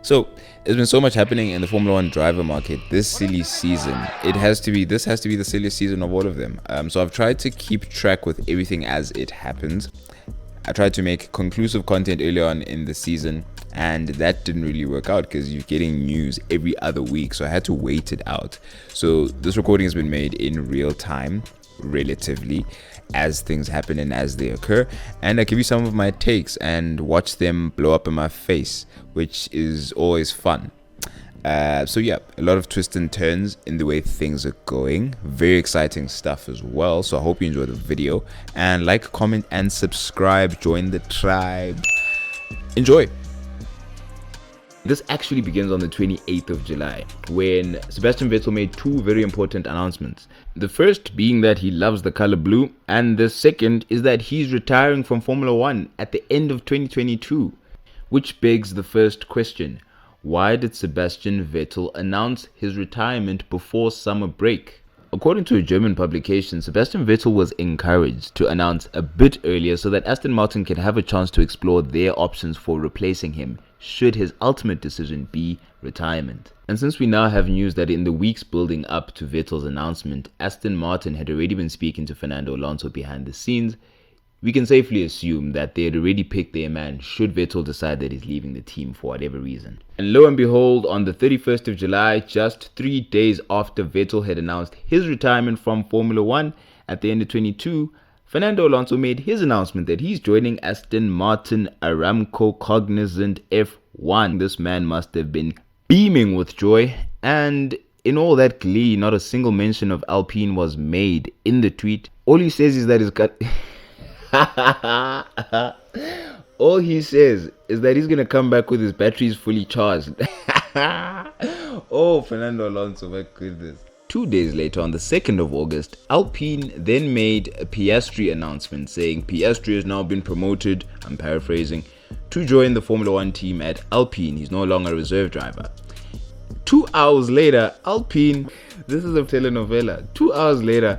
So there's been so much happening in the Formula One driver market this silly season. This has to be the silliest season of all of them. So I've tried to keep track with everything as it happens. I tried to make conclusive content early on in the season, and that didn't really work out because you're getting news every other week. So I had to wait it out. So this recording has been made in real time, relatively, as things happen and as they occur, and I give you some of my takes and watch them blow up in my face, which is always fun. So yeah, a lot of twists and turns in the way things are going. Very exciting stuff as well. So I hope you enjoy the video, and like, comment, and subscribe. Join the tribe. Enjoy. This actually begins on the 28th of July when Sebastian Vettel made two very important announcements. The first being that he loves the color blue, and the second is that he's retiring from Formula One at the end of 2022. Which begs the first question: why did Sebastian Vettel announce his retirement before summer break? According to a German publication, Sebastian Vettel was encouraged to announce a bit earlier so that Aston Martin can have a chance to explore their options for replacing him, should his ultimate decision be retirement. And since we now have news that in the weeks building up to Vettel's announcement, Aston Martin had already been speaking to Fernando Alonso behind the scenes, we can safely assume that they had already picked their man should Vettel decide that he's leaving the team for whatever reason. And lo and behold, on the 31st of July, just 3 days after Vettel had announced his retirement from Formula One at the end of 22, Fernando Alonso made his announcement that he's joining Aston Martin Aramco Cognizant F1. This man must have been beaming with joy, and in all that glee, not a single mention of Alpine was made in the tweet. All he says is that he's got... All he says is that he's going to come back with his batteries fully charged. Oh, Fernando Alonso, my goodness. 2 days later, on the 2nd of August, Alpine then made a Piastri announcement saying Piastri has now been promoted, I'm paraphrasing, to join the Formula One team at Alpine. He's no longer a reserve driver. 2 hours later, Alpine, this is a telenovela, 2 hours later,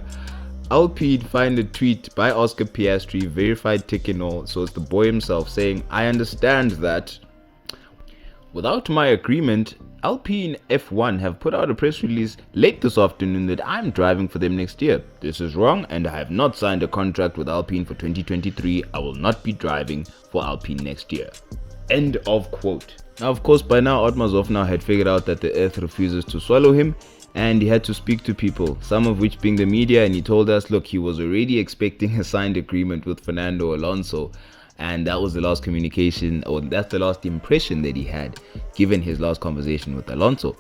Alpine find a tweet by Oscar Piastri, verified tick and all, so it's the boy himself, saying, I understand that without my agreement, Alpine F1 have put out a press release late this afternoon that I'm driving for them next year. This is wrong, and I have not signed a contract with Alpine for 2023. I will not be driving for Alpine next year. End of quote. Now, of course, by now, Otmar now had figured out that the earth refuses to swallow him, and he had to speak to people, some of which being the media, and he told us, look, he was already expecting a signed agreement with Fernando Alonso, and that was the last communication, or that's the last impression that he had given his last conversation with Alonso.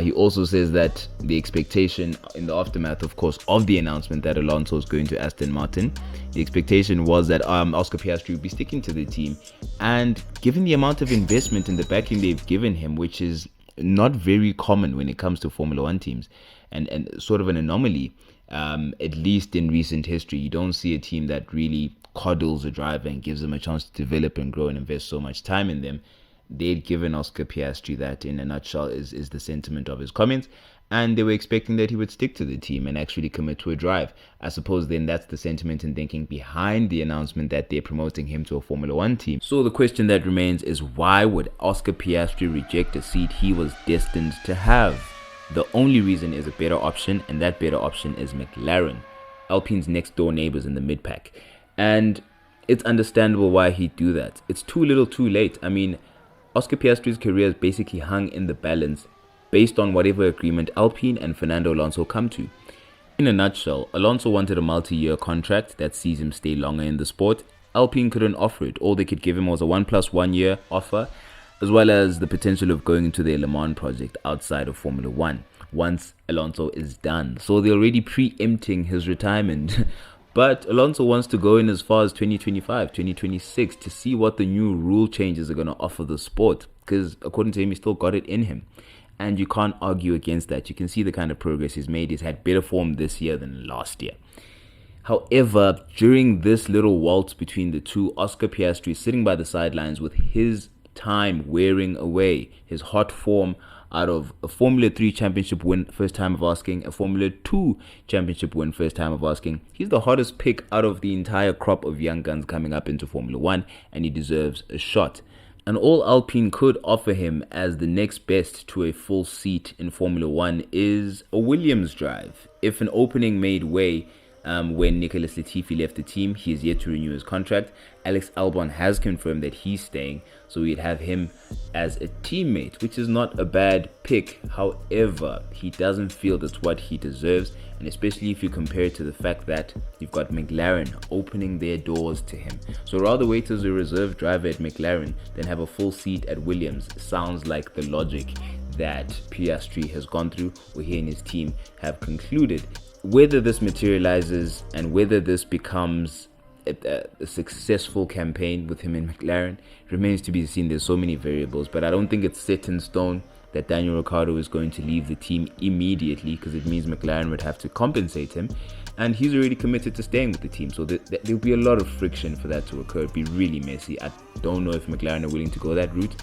He also says that the expectation in the aftermath, of course, of the announcement that Alonso is going to Aston Martin, the expectation was that Oscar Piastri would be sticking to the team, and given the amount of investment and the backing they've given him, which is not very common when it comes to Formula One teams, and sort of an anomaly, at least in recent history. You don't see a team that really coddles a driver and gives them a chance to develop and grow and invest so much time in them. They'd given Oscar Piastri that, in a nutshell, is the sentiment of his comments, and they were expecting that he would stick to the team and actually commit to a drive. I suppose then that's the sentiment and thinking behind the announcement that they're promoting him to a Formula One team. So the question that remains is, why would Oscar Piastri reject a seat he was destined to have? The only reason is a better option, and that better option is McLaren, Alpine's next door neighbors in the mid-pack. And it's understandable why he'd do that. It's too little too late. I mean, Oscar Piastri's career is basically hung in the balance based on whatever agreement Alpine and Fernando Alonso come to. In a nutshell, Alonso wanted a multi-year contract that sees him stay longer in the sport. Alpine couldn't offer it. All they could give him was a 1+1 year offer, as well as the potential of going into their Le Mans project outside of Formula One once Alonso is done. So they're already preempting his retirement. But Alonso wants to go in as far as 2025, 2026 to see what the new rule changes are going to offer the sport, because according to him, he's still got it in him. And you can't argue against that. You can see the kind of progress he's made. He's had better form this year than last year. However, during this little waltz between the two, Oscar Piastri is sitting by the sidelines with his time wearing away, his hot form out of a Formula 3 championship win, first time of asking, a Formula 2 championship win, first time of asking. He's the hottest pick out of the entire crop of young guns coming up into Formula 1, and he deserves a shot. And all Alpine could offer him as the next best to a full seat in Formula One is a Williams drive. If an opening made way when Nicholas Latifi left the team, he is yet to renew his contract. Alex Albon has confirmed that he's staying, so we'd have him as a teammate, which is not a bad pick. However, he doesn't feel that's what he deserves, and especially if you compare it to the fact that you've got McLaren opening their doors to him. So rather wait as a reserve driver at McLaren than have a full seat at Williams. Sounds like the logic that Piastri has gone through, or he and his team have concluded. Whether this materializes and whether this becomes a successful campaign with him in McLaren remains to be seen. There's so many variables, but I don't think it's set in stone that Daniel Ricciardo is going to leave the team immediately, because it means McLaren would have to compensate him, and he's already committed to staying with the team. So there'll be a lot of friction for that to occur. It'd be really messy. I don't know if McLaren are willing to go that route.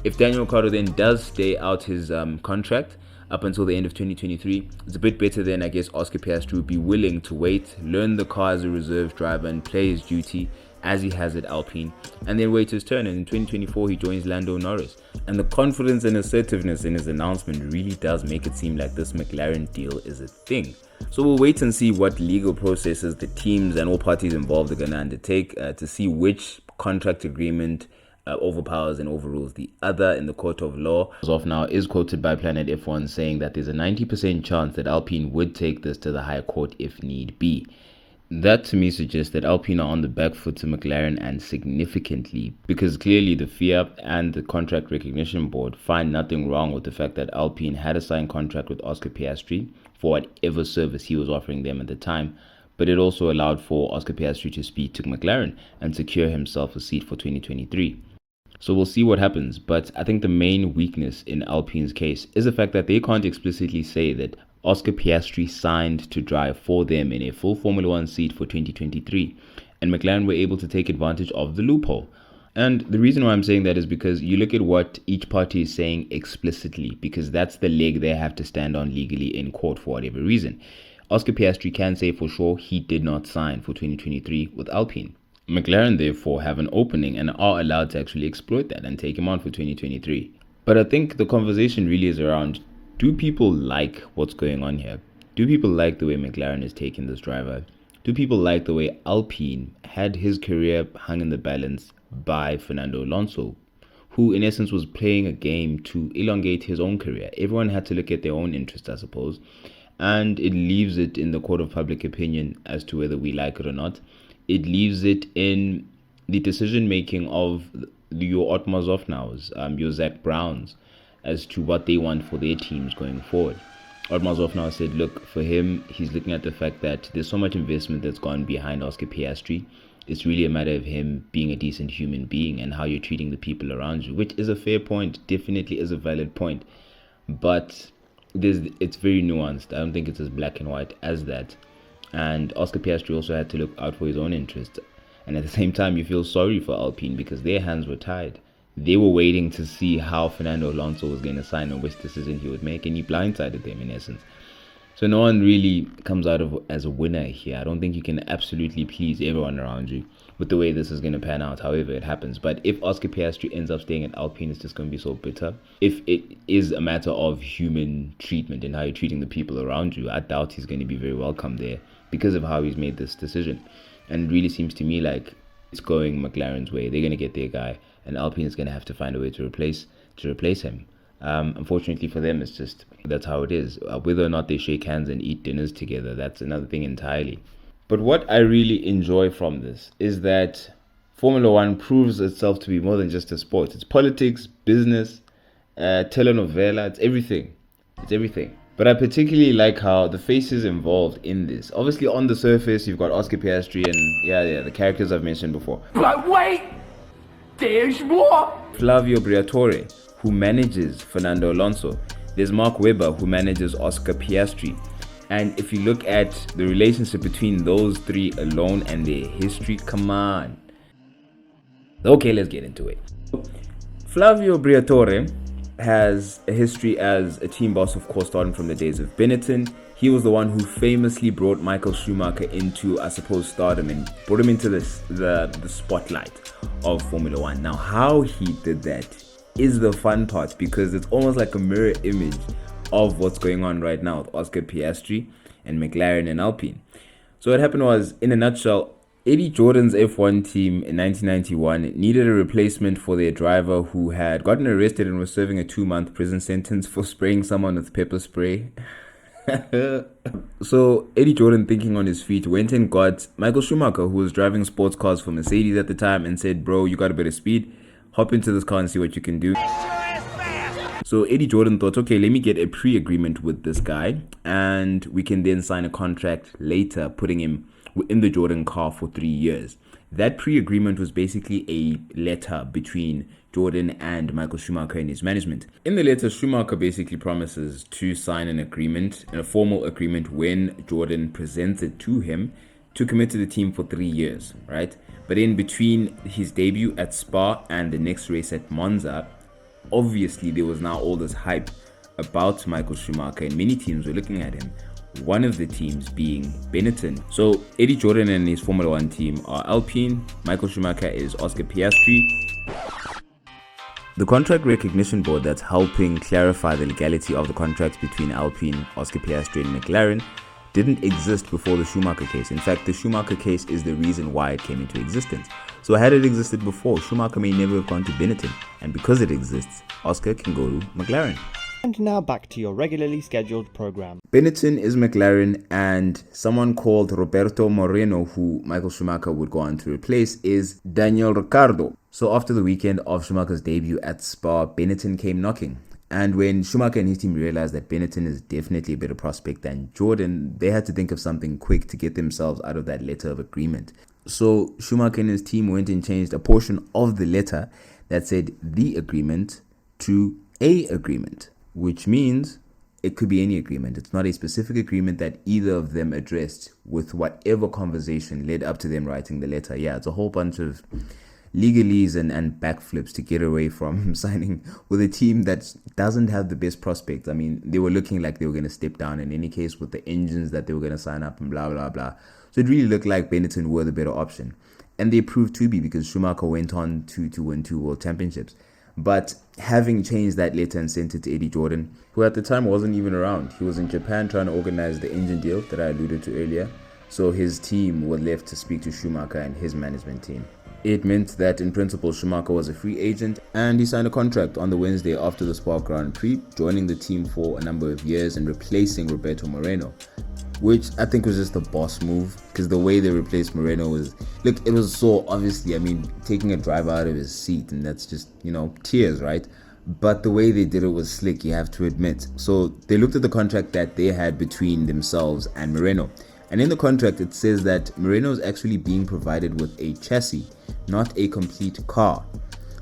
If Daniel Ricciardo then does stay out his contract up until the end of 2023, it's a bit better than I guess Oscar Piastri would be willing to wait, learn the car as a reserve driver and play his duty as he has at Alpine, and then wait his turn, and in 2024 he joins Lando Norris. And the confidence and assertiveness in his announcement really does make it seem like this McLaren deal is a thing. So we'll wait and see what legal processes the teams and all parties involved are going to undertake to see which contract agreement overpowers and overrules the other in the court of law. As of now, is quoted by Planet F1 saying that there's a 90% chance that Alpine would take this to the higher court if need be. That to me suggests that Alpine are on the back foot to McLaren, and significantly, because clearly the FIA and the Contract Recognition Board find nothing wrong with the fact that Alpine had a signed contract with Oscar Piastri for whatever service he was offering them at the time, but it also allowed for Oscar Piastri to speak to McLaren and secure himself a seat for 2023. So we'll see what happens, but I think the main weakness in Alpine's case is the fact that they can't explicitly say that Oscar Piastri signed to drive for them in a full Formula One seat for 2023, and McLaren were able to take advantage of the loophole. And the reason why I'm saying that is because you look at what each party is saying explicitly, because that's the leg they have to stand on legally in court for whatever reason. Oscar Piastri can say for sure he did not sign for 2023 with Alpine. McLaren therefore have an opening and are allowed to actually exploit that and take him on for 2023. But I think the conversation really is around, do people like what's going on here? Do people like the way McLaren is taking this driver? Do people like the way Alpine had his career hung in the balance by Fernando Alonso, who in essence was playing a game to elongate his own career? Everyone had to look at their own interest, I suppose, and it leaves it in the court of public opinion as to whether we like it or not. It leaves it in the decision-making of your Otmar Zofnaus, your Zach Browns, as to what they want for their teams going forward. Otmar Zofnaus said, look, for him, he's looking at the fact that there's so much investment that's gone behind Oscar Piastri. It's really a matter of him being a decent human being and how you're treating the people around you, which is a fair point, definitely is a valid point. But it's very nuanced. I don't think it's as black and white as that. And Oscar Piastri also had to look out for his own interest. And at the same time, you feel sorry for Alpine because their hands were tied. They were waiting to see how Fernando Alonso was going to sign and which decision he would make, and he blindsided them in essence. So no one really comes out of as a winner here. I don't think you can absolutely please everyone around you with the way this is going to pan out, however it happens. But if Oscar Piastri ends up staying at Alpine, it's just going to be so bitter. If it is a matter of human treatment and how you're treating the people around you, I doubt he's going to be very welcome there because of how he's made this decision. And it really seems to me like it's going McLaren's way. They're going to get their guy, and Alpine is going to have to find a way to replace him. Unfortunately for them, it's just that's how it is. Whether or not they shake hands and eat dinners together, that's another thing entirely. But what I really enjoy from this is that Formula One proves itself to be more than just a sport. It's politics, business, telenovela, it's everything. It's everything. But I particularly like how the faces involved in this. Obviously, on the surface, you've got Oscar Piastri and the characters I've mentioned before. But wait, there's more. Flavio Briatore, who manages Fernando Alonso. There's Mark Webber, who manages Oscar Piastri. And if you look at the relationship between those three alone and their history, come on. Okay, let's get into it. Flavio Briatore has a history as a team boss, of course, starting from the days of Benetton. He was the one who famously brought Michael Schumacher into, I suppose, stardom and brought him into the spotlight of Formula One. Now, how he did that is the fun part, because it's almost like a mirror image of what's going on right now with Oscar Piastri and McLaren and Alpine. So what happened was, in a nutshell, Eddie Jordan's F1 team in 1991 needed a replacement for their driver who had gotten arrested and was serving a 2-month prison sentence for spraying someone with pepper spray. So Eddie Jordan, thinking on his feet, went and got Michael Schumacher, who was driving sports cars for Mercedes at the time, and said, bro, you got a bit of speed, hop into this car and see what you can do. So Eddie Jordan thought, okay, let me get a pre-agreement with this guy, and we can then sign a contract later, putting him in the Jordan car for 3 years. That pre-agreement was basically a letter between Jordan and Michael Schumacher and his management. In the letter, Schumacher basically promises to sign an agreement, a formal agreement, when Jordan presents it to him, to commit to the team for 3 years, right? But in between his debut at Spa and the next race at Monza, obviously there was now all this hype about Michael Schumacher, and many teams were looking at him. One of the teams being Benetton. So Eddie Jordan and his Formula One team are Alpine. Michael Schumacher is Oscar Piastri. The contract recognition board that's helping clarify the legality of the contracts between Alpine, Oscar Piastri, and McLaren didn't exist before the Schumacher case. In fact, the Schumacher case is the reason why it came into existence. So had it existed before, Schumacher may never have gone to Benetton. And because it exists, Oscar can go to McLaren. And now back to your regularly scheduled program. Benetton is McLaren, and someone called Roberto Moreno, who Michael Schumacher would go on to replace, is Daniel Ricciardo. So after the weekend of Schumacher's debut at Spa, Benetton came knocking. And when Schumacher and his team realized that Benetton is definitely a better prospect than Jordan, they had to think of something quick to get themselves out of that letter of agreement. So Schumacher and his team went and changed a portion of the letter that said the agreement to a agreement, which means it could be any agreement. It's not a specific agreement that either of them addressed with whatever conversation led up to them writing the letter. Yeah, it's a whole bunch of legalese and backflips to get away from signing with a team that doesn't have the best prospects. I mean, they were looking like they were going to step down in any case with the engines that they were going to sign up and blah, blah, blah. So it really looked like Benetton were the better option. And they proved to be, because Schumacher went on to win 2 world championships. But having changed that letter and sent it to Eddie Jordan, who at the time wasn't even around. He was in Japan trying to organize the engine deal that I alluded to earlier. So his team were left to speak to Schumacher and his management team. It meant that in principle Schumacher was a free agent, and he signed a contract on the Wednesday after the Spa Grand Prix, joining the team for a number of years and replacing Roberto Moreno, which I think was just a boss move, because the way they replaced Moreno was, look, it was so obviously, I mean, taking a driver out of his seat, and that's just, tears, right? But the way they did it was slick, you have to admit. So they looked at the contract that they had between themselves and Moreno. And in the contract, it says that Moreno is actually being provided with a chassis, not a complete car.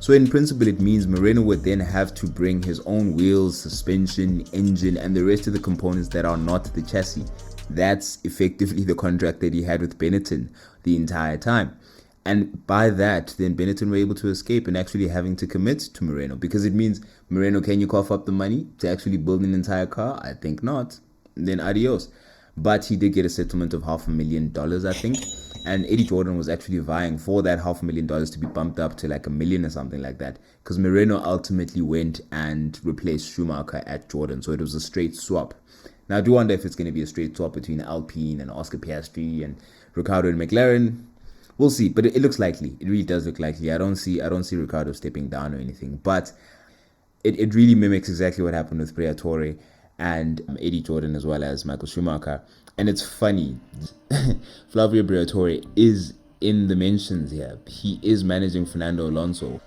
So in principle, it means Moreno would then have to bring his own wheels, suspension, engine, and the rest of the components that are not the chassis. That's effectively the contract that he had with Benetton the entire time. And by that, then Benetton were able to escape and actually having to commit to Moreno, because it means, Moreno, can you cough up the money to actually build an entire car? I think not. Then adios. But he did get a settlement of $500,000, I think. And Eddie Jordan was actually vying for that $500,000 to be bumped up to like $1 million or something like that, because Moreno ultimately went and replaced Schumacher at Jordan. So it was a straight swap. Now I do wonder if it's going to be a straight swap between Alpine and Oscar Piastri and Ricciardo and McLaren. We'll see, but it looks likely. It really does look likely. I don't see Ricciardo stepping down or anything, but it really mimics exactly what happened with Briatore and Eddie Jordan, as well as Michael Schumacher. And it's funny, Flavio Briatore is in the mentions here. He is managing Fernando Alonso,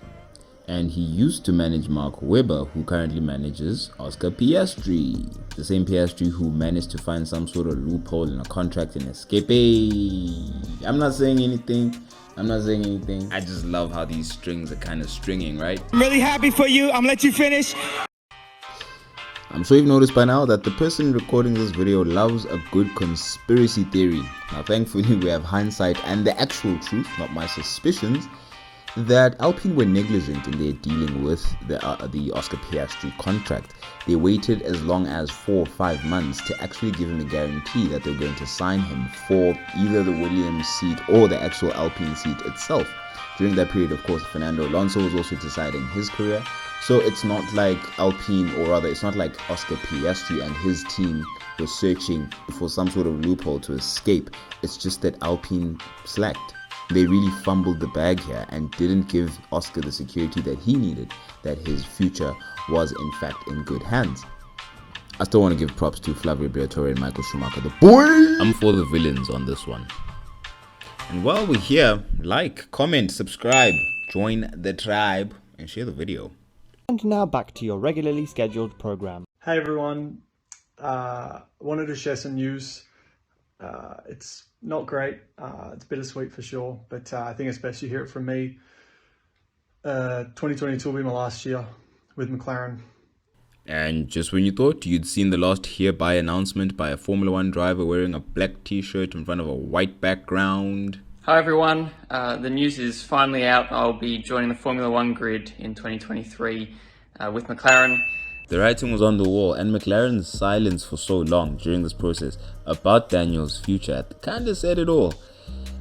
and he used to manage Mark Webber, who currently manages Oscar Piastri, the same Piastri who managed to find some sort of loophole in a contract and escape. I'm not saying anything. I just love how these strings are kind of stringing, right? I'm really happy for you. I'm gonna let you finish. I'm sure you've noticed by now that the person recording this video loves a good conspiracy theory. Now, thankfully, we have hindsight and the actual truth, not my suspicions. that Alpine were negligent in their dealing with the Oscar Piastri contract. They waited as long as 4 or 5 months to actually give him a guarantee that they were going to sign him for either the Williams seat or the actual Alpine seat itself. During that period, of course, Fernando Alonso was also deciding his career. So it's not like Alpine, or rather, it's not like Oscar Piastri and his team were searching for some sort of loophole to escape. It's just that Alpine slacked. They really fumbled the bag here and didn't give Oscar the security that he needed, that his future was in fact in good hands. I still want to give props to Flavio Briatore and Michael Schumacher, the boy! I'm for the villains on this one. And while we're here, like, comment, subscribe, join the tribe, and share the video. And now back to your regularly scheduled program. Hey everyone, wanted to share some news. It's not great, it's bittersweet for sure, but I think it's best you hear it from me. 2022 will be my last year with McLaren. And just when you thought you'd seen the last hereby announcement by a Formula 1 driver wearing a black t-shirt in front of a white background. Hi everyone, the news is finally out. I'll be joining the Formula 1 grid in 2023 with McLaren. The writing was on the wall, and McLaren's silence for so long during this process about Daniel's future kind of said it all.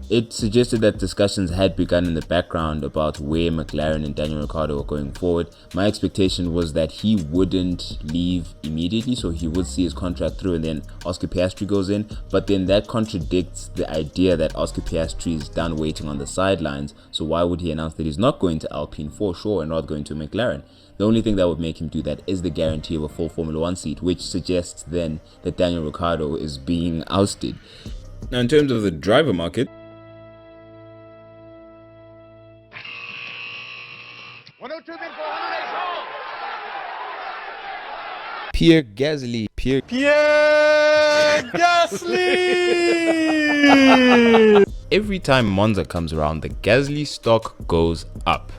It suggested that discussions had begun in the background about where McLaren and Daniel Ricciardo were going forward. My expectation was that he wouldn't leave immediately, so he would see his contract through and then Oscar Piastri goes in. But then that contradicts the idea that Oscar Piastri is done waiting on the sidelines. So why would he announce that he's not going to Alpine for sure and not going to McLaren? The only thing that would make him do that is the guarantee of a full Formula 1 seat, which suggests then that Daniel Ricciardo is being ousted. Now, in terms of the driver market, Pierre Gasly. Every time Monza comes around, the Gasly stock goes up.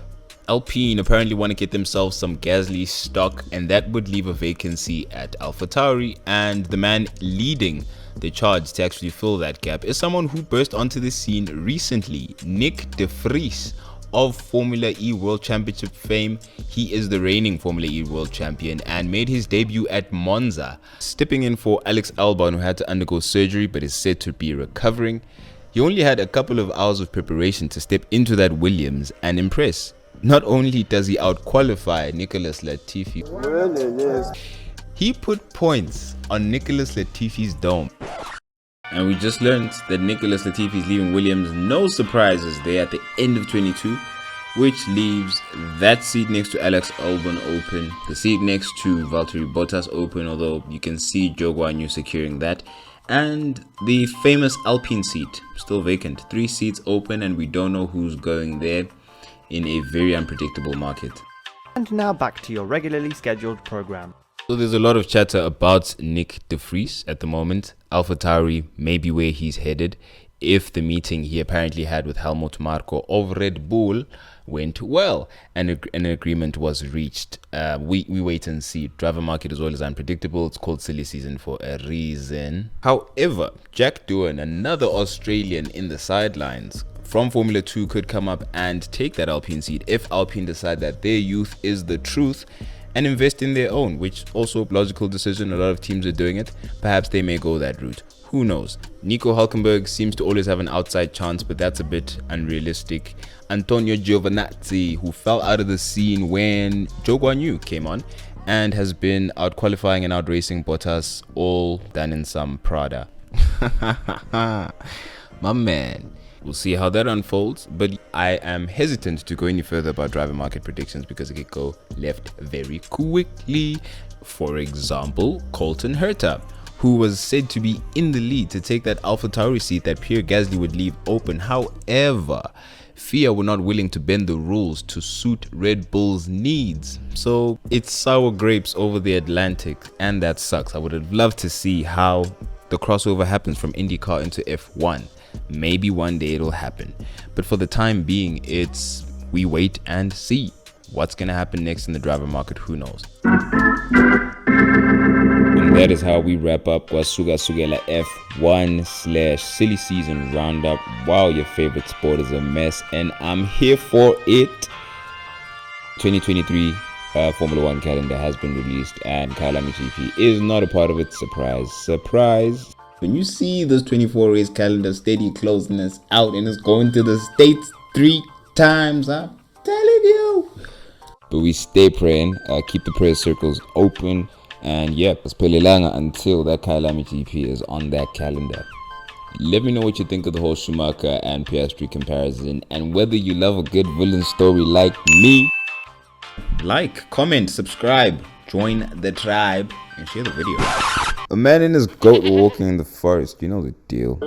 Alpine apparently want to get themselves some Gasly stock, and that would leave a vacancy at AlphaTauri, and the man leading the charge to actually fill that gap is someone who burst onto the scene recently, Nick de Vries of Formula E World Championship fame. He is the reigning Formula E World Champion and made his debut at Monza, stepping in for Alex Albon, who had to undergo surgery but is said to be recovering. He only had a couple of hours of preparation to step into that Williams and impress. Not only does he outqualify Nicholas Latifi, he put points on Nicholas Latifi's dome. And we just learned that Nicholas Latifi is leaving Williams. No surprises there at the end of 22, which leaves that seat next to Alex Albon open, the seat next to Valtteri Bottas open, although you can see Zhou Guanyu securing that, and the famous Alpine seat still vacant. 3 seats open, and we don't know who's going there in a very unpredictable market. And now back to your regularly scheduled program. So there's a lot of chatter about Nick de Vries at the moment. AlphaTauri may be where he's headed if the meeting he apparently had with Helmut Marko of Red Bull went well and an agreement was reached. We wait and see. Driver market is always unpredictable. It's called silly season for a reason. However, Jack Doohan, another Australian in the sidelines from Formula 2, could come up and take that Alpine seat if Alpine decide that their youth is the truth and invest in their own, which also a logical decision. A lot of teams are doing it. Perhaps they may go that route. Who knows? Nico Hülkenberg seems to always have an outside chance, but that's a bit unrealistic. Antonio Giovinazzi, who fell out of the scene when Zhou Guanyu came on and has been out qualifying and out racing Bottas, all done in some Prada. My man. We'll see how that unfolds, but I am hesitant to go any further about driver market predictions because it could go left very quickly. For example, Colton Herta, who was said to be in the lead to take that AlphaTauri seat that Pierre Gasly would leave open. However, FIA were not willing to bend the rules to suit Red Bull's needs. So it's sour grapes over the Atlantic, and that sucks. I would have loved to see how the crossover happens from IndyCar into F1. Maybe one day it'll happen, but for the time being, it's we wait and see. What's gonna happen next in the driver market, who knows? And that is how we wrap up Kwasuka Sugela F1/silly season roundup. Wow, your favorite sport is a mess, and I'm here for it. 2023 Formula One calendar has been released, and Kyalami GP is not a part of it. Surprise. When you see this 24 race calendar steady closing us out and it's going to the States 3 times, I'm telling you. But we stay praying, keep the prayer circles open, and yep, it's Pelelanga until that Kyalami GP is on that calendar. Let me know what you think of the whole Schumacher and Piastri comparison, and whether you love a good villain story like me. Like, comment, subscribe, join the tribe, and share the video. A man and his goat walking in the forest, you know the deal.